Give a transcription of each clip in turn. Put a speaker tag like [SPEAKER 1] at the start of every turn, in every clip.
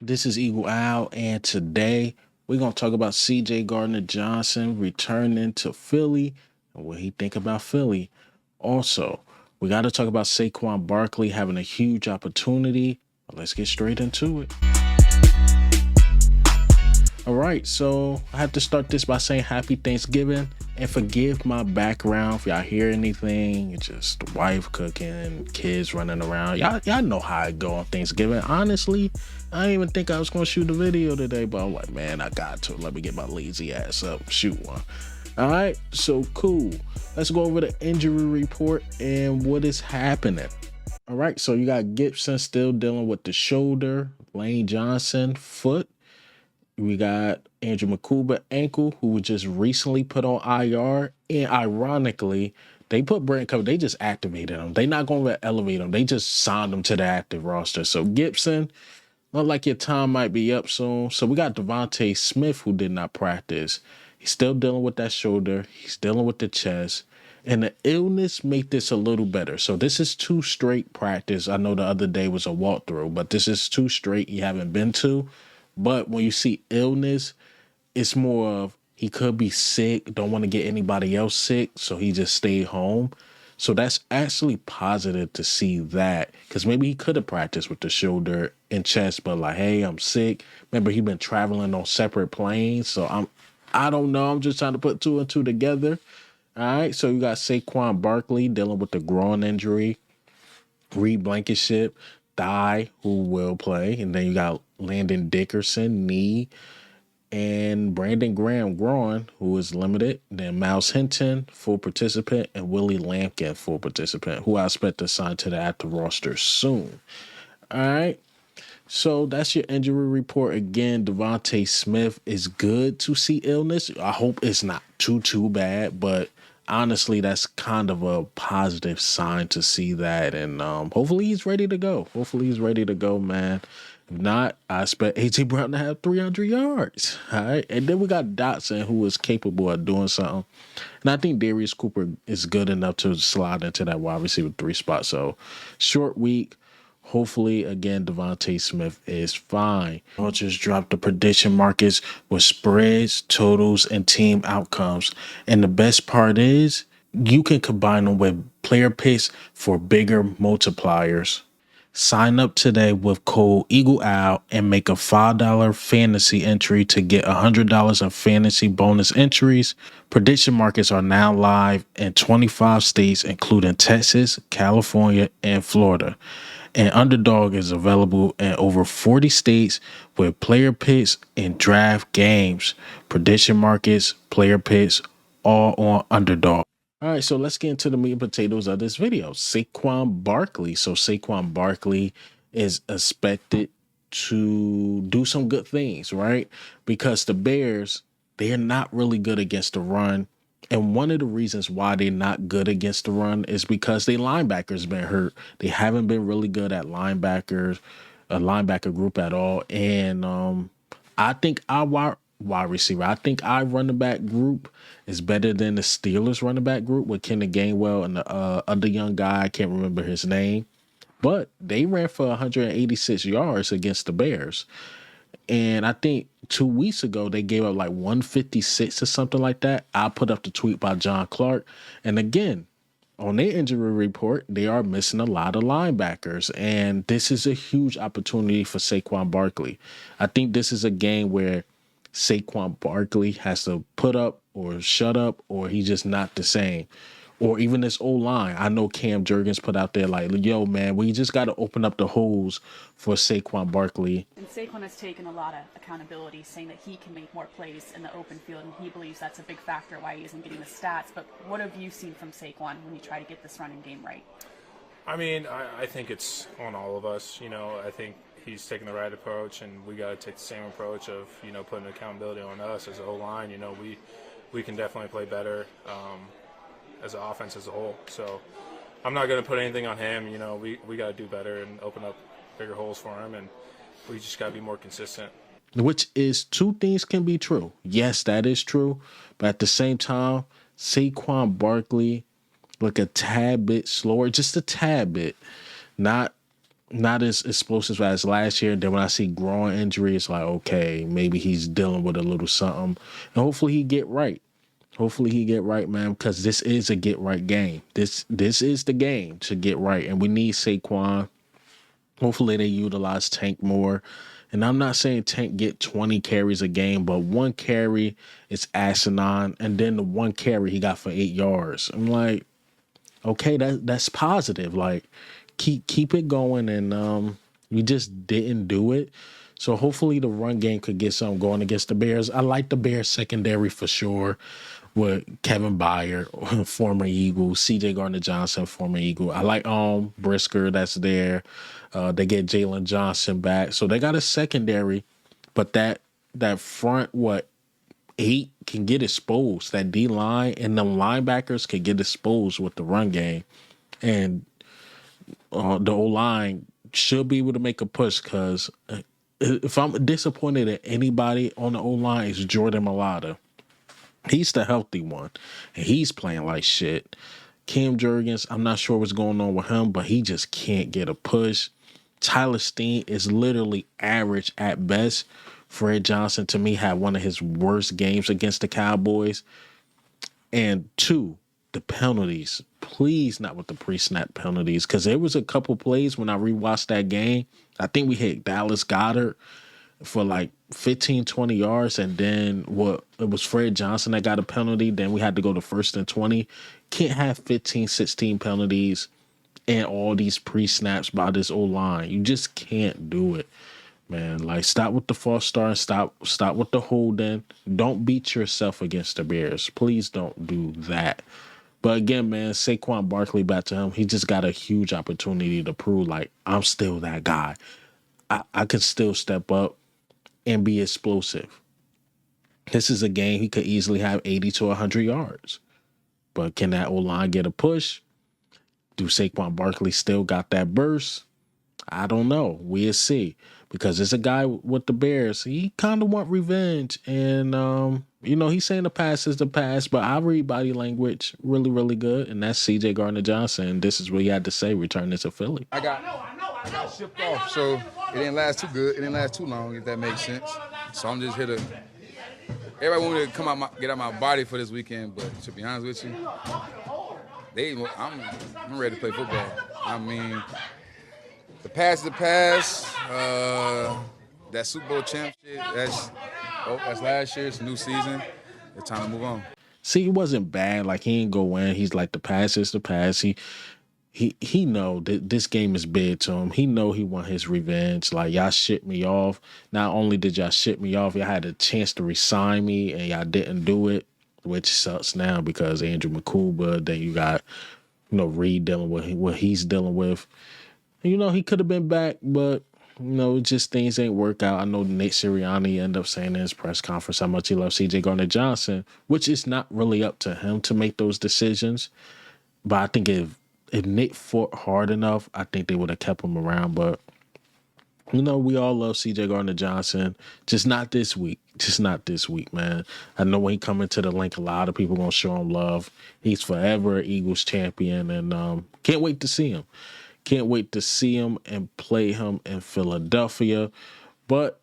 [SPEAKER 1] This is Eagle Owl, and today we're gonna talk about Gardner Johnson returning to Philly and what he think about Philly. Also, we got to talk about Saquon Barkley having a huge opportunity. Let's get straight into it. All right, so I have to start this by saying Happy Thanksgiving and forgive my background if y'all hear anything. It's just the wife cooking, kids running around. Y'all know how I go on Thanksgiving. Honestly, I didn't even think I was gonna shoot a video today, but I'm like, man, I got to. Let me get my lazy ass up, shoot one. All right, so cool. Let's go over the injury report and what is happening. All right, so you got Gibson still dealing with the shoulder, Lane Johnson foot. We got Andrew McCuba ankle, who was just recently put on IR. And ironically, they put Brent Cover, they just activated him. They not going to elevate him. They just signed him to the active roster. So Gibson, look like your time might be up soon. So we got DeVonta Smith, who did not practice. He's still dealing with that shoulder. He's dealing with the chest. And the illness made this a little better. So this is 2 straight practice. I know the other day was a walkthrough, but this is 2 straight you haven't been to. But when you see illness, it's more of he could be sick, don't want to get anybody else sick, so he just stayed home. So that's actually positive to see that, because maybe he could have practiced with the shoulder and chest, but like, hey, I'm sick. Remember, he been traveling on separate planes, so I don't know. I'm just trying to put 2 and 2 together. All right, so you got Saquon Barkley dealing with the groin injury, Reed Blankenship, thigh, who will play, and then you got Landon Dickerson, knee, and Brandon Graham groin, who is limited. Then Miles Hinton, full participant, and Willie Lampkin, full participant, who I expect to sign to the active roster soon. All right. So that's your injury report. Again, DeVonta Smith is good to see illness. I hope it's not too bad, but honestly, that's kind of a positive sign to see that. And hopefully he's ready to go. Hopefully he's ready to go, man. If not, I expect A.J. Brown to have 300 yards. All right. And then we got Dotson, who is capable of doing something. And I think Darius Cooper is good enough to slide into that wide receiver 3 spot. So short week. Hopefully, again, DeVonta Smith is fine. I'll just drop the prediction markets with spreads, totals, and team outcomes. And the best part is you can combine them with player picks for bigger multipliers. Sign up today with code EagleOwl and make a $5 fantasy entry to get $100 in fantasy bonus entries. Prediction markets are now live in 25 states, including Texas, California, and Florida. And Underdog is available in over 40 states with player picks and draft games. Prediction markets, player picks, all on Underdog. All right, so let's get into the meat and potatoes of this video. Saquon Barkley. So Saquon Barkley is expected to do some good things, right? Because the Bears, they're not really good against the run. And one of the reasons why they're not good against the run is because their linebackers been hurt. They haven't been really good at linebackers, a linebacker group at all. And I think our wide receiver, I think our running back group is better than the Steelers running back group with Kenneth Gainwell and the other young guy. I can't remember his name, but they ran for 186 yards against the Bears. And I think 2 weeks ago, they gave up like 156 or something like that. I put up the tweet by John Clark. And again, on their injury report, they are missing a lot of linebackers. And this is a huge opportunity for Saquon Barkley. I think this is a game where Saquon Barkley has to put up or shut up, or he's just not the same. Or even this old line. I know Cam Jurgens put out there like, yo, man, we just got to open up the holes for Saquon Barkley.
[SPEAKER 2] And Saquon has taken a lot of accountability, saying that he can make more plays in the open field, and he believes that's a big factor why he isn't getting the stats. But what have you seen from Saquon when you try to get this running game right?
[SPEAKER 3] I mean, I think it's on all of us. I think he's taking the right approach, and we got to take the same approach of, putting accountability on us as a whole line. We can definitely play better as an offense as a whole. So I'm not going to put anything on him. We got to do better and open up bigger holes for him, and we just got to be more consistent.
[SPEAKER 1] Which is 2 things can be true. Yes, that is true. But at the same time, Saquon Barkley look a tad bit slower, just a tad bit. Not not as explosive as last year. Then when I see groin injury, it's like, okay, maybe he's dealing with a little something. And hopefully he get right. Hopefully he get right, man, because this is a get right game. This is the game to get right. And we need Saquon. Hopefully they utilize Tank more. And I'm not saying Tank get 20 carries a game, but one carry is asinine. And then the one carry he got for 8 yards. I'm like, okay, that's positive. Like, keep it going, and we just didn't do it. So hopefully the run game could get something going against the Bears. I like the Bears secondary for sure, with Kevin Byard, former Eagle, CJ Gardner Johnson, former Eagle. I like Brisker that's there. They get Jalen Johnson back, so they got a secondary, but that front 8 can get exposed. That D line and them linebackers can get exposed with the run game, and the O line should be able to make a push. Because if I'm disappointed at anybody on the O line, it's Jordan Mailata. He's the healthy one, and he's playing like shit. Cam Jurgens, I'm not sure what's going on with him, but he just can't get a push. Tyler Steen is literally average at best. Fred Johnson, to me, had one of his worst games against the Cowboys. And 2, the penalties. Please not with the pre-snap penalties, because there was a couple plays when I rewatched that game. I think we hit Dallas Goedert for like 15, 20 yards, and then it was Fred Johnson that got a penalty. Then we had to go to 1st and 20. Can't have 15, 16 penalties and all these pre-snaps by this O-line. You just can't do it, man. Like, stop with the false start. Stop with the holding. Don't beat yourself against the Bears. Please don't do that. But again, man, Saquon Barkley, back to him. He just got a huge opportunity to prove, like, I'm still that guy. I could still step up and be explosive. This is a game he could easily have 80 to 100 yards. But can that O-line get a push? Do Saquon Barkley still got that burst? I don't know. We'll see. Because there's a guy with the Bears. He kind of want revenge. And, he's saying the past is the past. But I read body language really, really good. And that's CJ Gardner Johnson. And this is what he had to say returning to Philly.
[SPEAKER 4] I got shipped off, so it didn't last too good. It didn't last too long, if that makes sense. So I'm just here to... Everybody want me to come out get out my body for this weekend. But to be honest with you, I'm ready to play football. I mean... The past is the past. That Super Bowl championship, that's last year. It's a new season. It's time to move on.
[SPEAKER 1] See, he wasn't bad. Like, he ain't go in. He's like, the past is the past. He know that this game is big to him. He know he want his revenge. Like, y'all shit me off. Not only did y'all shit me off, y'all had a chance to resign me, and y'all didn't do it, which sucks now because Andrew McCuba. Then you got, Reed dealing with what he's dealing with. He could have been back, but, just things ain't work out. I know Nate Sirianni ended up saying in his press conference how much he loves CJ Gardner Johnson, which is not really up to him to make those decisions. But I think if Nate fought hard enough, I think they would have kept him around. But, we all love CJ Gardner Johnson. Just not this week. Just not this week, man. I know when he come into the link, a lot of people going to show him love. He's forever Eagles champion, and can't wait to see him. Can't wait to see him and play him in Philadelphia. But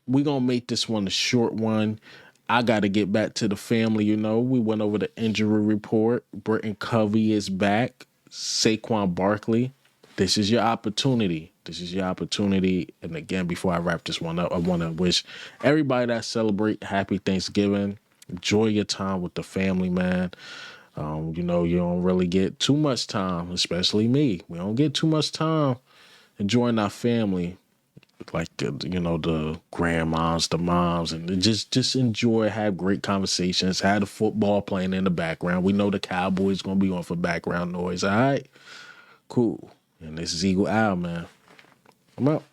[SPEAKER 1] we're going to make this one a short one. I got to get back to the family. We went over the injury report. Britton Covey is back. Saquon Barkley. This is your opportunity. This is your opportunity. And again, before I wrap this one up, I want to wish everybody that celebrate happy Thanksgiving. Enjoy your time with the family, man. You don't really get too much time, especially me. We don't get too much time enjoying our family, like, the grandmas, the moms, and just enjoy, have great conversations, have the football playing in the background. We know the Cowboys going to be on for background noise. All right, cool. And this is Eagle Owl, man. I'm out.